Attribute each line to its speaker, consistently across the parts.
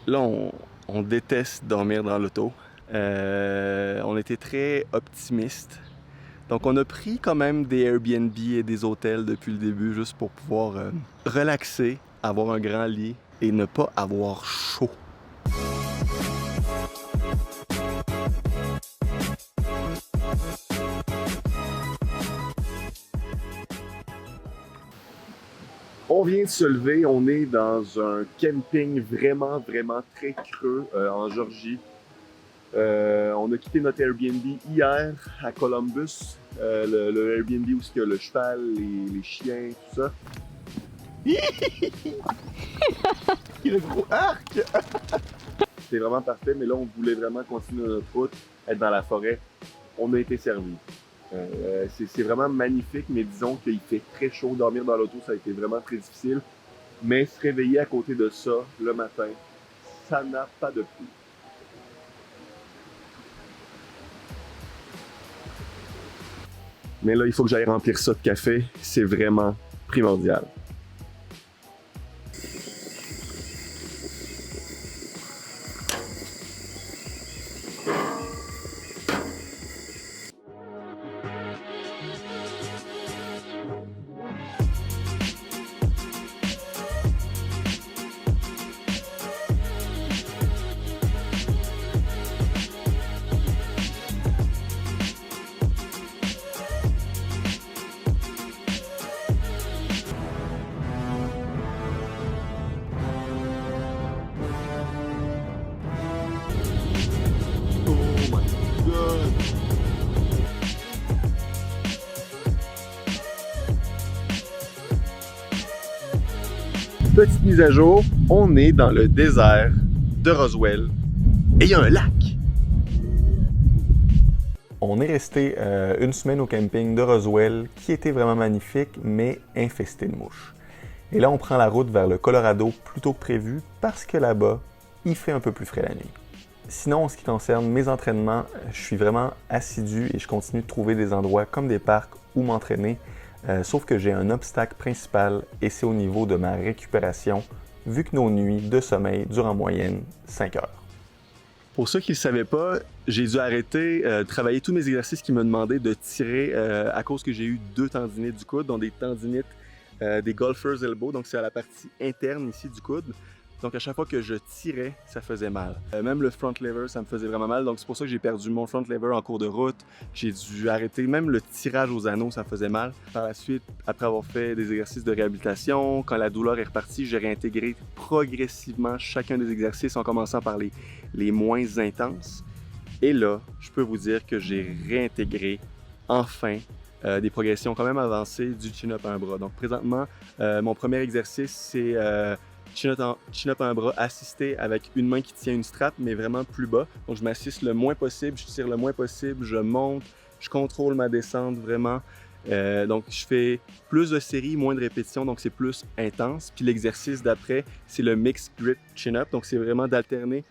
Speaker 1: Là, on déteste dormir dans l'auto. On était très optimistes. Donc, on a pris quand même des Airbnb et des hôtels depuis le début, juste pour pouvoir relaxer, avoir un grand lit et ne pas avoir chaud. On vient de se lever, on est dans un camping vraiment très creux en Georgie. On a quitté notre Airbnb hier à Columbus, le Airbnb où il y a le cheval, les chiens, tout ça. Il a gros arc! C'était vraiment parfait, mais là on voulait vraiment continuer notre route, être dans la forêt. On a été servis. C'est vraiment magnifique, mais disons qu'il fait très chaud. Dormir dans l'auto, ça a été vraiment très difficile. Mais se réveiller à côté de ça le matin, ça n'a pas de prix. Mais là, il faut que j'aille remplir ça de café. C'est vraiment primordial. Petite mise à jour, on est dans le désert de Roswell et il y a un lac. On est resté une semaine au camping de Roswell qui était vraiment magnifique mais infesté de mouches. Et là on prend la route vers le Colorado plus tôt que prévu parce que là-bas, il fait un peu plus frais la nuit. Sinon, en ce qui concerne mes entraînements, je suis vraiment assidu et je continue de trouver des endroits comme des parcs où m'entraîner. Sauf que j'ai un obstacle principal et c'est au niveau de ma récupération, vu que nos nuits de sommeil durent en moyenne 5 heures. Pour ceux qui ne le savaient pas, j'ai dû arrêter de travailler tous mes exercices qui me demandaient de tirer à cause que j'ai eu 2 tendinites du coude, dont des tendinites des golfer's elbow, donc c'est à la partie interne ici du coude. Donc à chaque fois que je tirais, ça faisait mal. Même le front lever, ça me faisait vraiment mal. Donc c'est pour ça que j'ai perdu mon front lever en cours de route. J'ai dû arrêter. Même le tirage aux anneaux, ça faisait mal. Par la suite, après avoir fait des exercices de réhabilitation, quand la douleur est repartie, j'ai réintégré progressivement chacun des exercices en commençant par les moins intenses. Et là, je peux vous dire que j'ai réintégré enfin des progressions quand même avancées du chin-up à un bras. Donc présentement, mon premier exercice, c'est chin-up à un bras assisté avec une main qui tient une strap, mais vraiment plus bas. Donc je m'assiste le moins possible, je tire le moins possible, je monte, je contrôle ma descente vraiment. Donc je fais plus de séries, moins de répétitions, donc c'est plus intense. Puis l'exercice d'après, c'est le mixed grip chin-up. Donc c'est vraiment d'alterner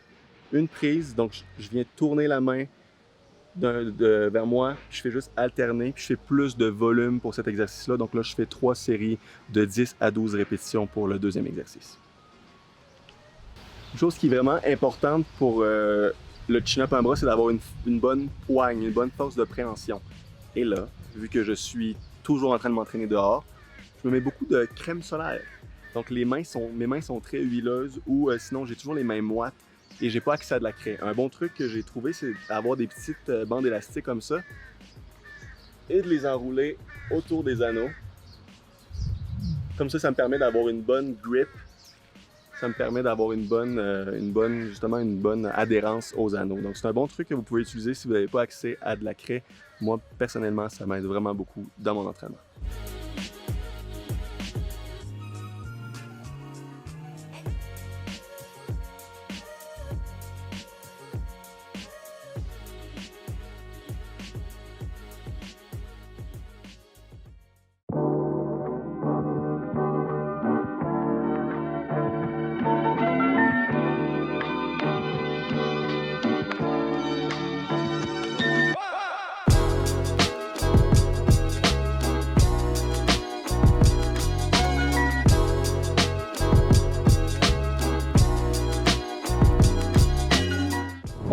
Speaker 1: une prise. Donc je viens tourner la main vers moi, puis je fais juste alterner, puis je fais plus de volume pour cet exercice-là. Donc là, je fais 3 séries de 10 à 12 répétitions pour le deuxième exercice. Une chose qui est vraiment importante pour le chin-up à un bras, c'est d'avoir une bonne poigne, une bonne force de préhension. Et là, vu que je suis toujours en train de m'entraîner dehors, je me mets beaucoup de crème solaire. Donc mes mains sont très huileuses ou sinon j'ai toujours les mains moites et j'ai pas accès à de la craie. Un bon truc que j'ai trouvé, c'est d'avoir des petites bandes élastiques comme ça et de les enrouler autour des anneaux. Comme ça me permet d'avoir une bonne grip. Ça me permet d'avoir une bonne adhérence aux anneaux. Donc c'est un bon truc que vous pouvez utiliser si vous n'avez pas accès à de la craie. Moi, personnellement, ça m'aide vraiment beaucoup dans mon entraînement.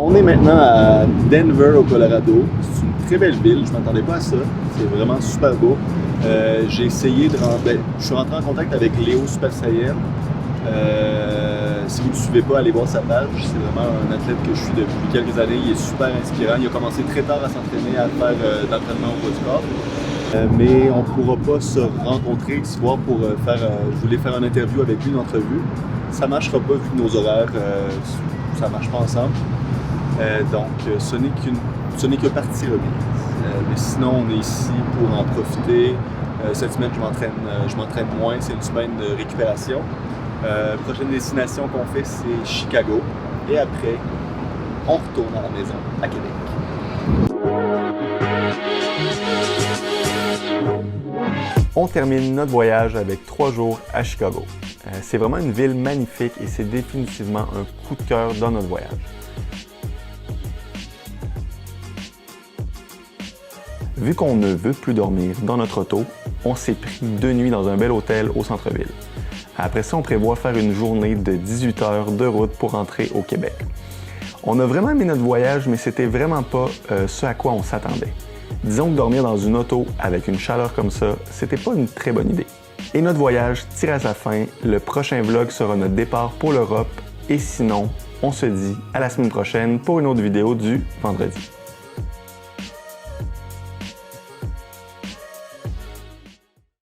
Speaker 2: On est maintenant à Denver, au Colorado. C'est une très belle ville, je ne m'attendais pas à ça. C'est vraiment super beau. J'ai essayé de rentrer. Je suis rentré en contact avec Léo Super Saiyan. Si vous ne le suivez pas, allez voir sa page. C'est vraiment un athlète que je suis depuis quelques années. Il est super inspirant. Il a commencé très tard à s'entraîner, à faire d'entraînement au poids du corps. Mais on ne pourra pas se rencontrer, se voir pour faire. Je voulais faire une interview avec lui, une entrevue. Ça ne marchera pas vu que nos horaires, ça ne marche pas ensemble. Donc, ce n'est que partie remise. Mais sinon, on est ici pour en profiter. Cette semaine, je m'entraîne moins. C'est une semaine de récupération. Prochaine destination qu'on fait, c'est Chicago. Et après, on retourne à la maison à Québec.
Speaker 1: On termine notre voyage avec 3 jours à Chicago. C'est vraiment une ville magnifique et c'est définitivement un coup de cœur dans notre voyage. Vu qu'on ne veut plus dormir dans notre auto, on s'est pris 2 nuits dans un bel hôtel au centre-ville. Après ça, on prévoit faire une journée de 18 heures de route pour rentrer au Québec. On a vraiment aimé notre voyage, mais c'était vraiment pas ce à quoi on s'attendait. Disons que dormir dans une auto avec une chaleur comme ça, c'était pas une très bonne idée. Et notre voyage tire à sa fin. Le prochain vlog sera notre départ pour l'Europe. Et sinon, on se dit à la semaine prochaine pour une autre vidéo du vendredi.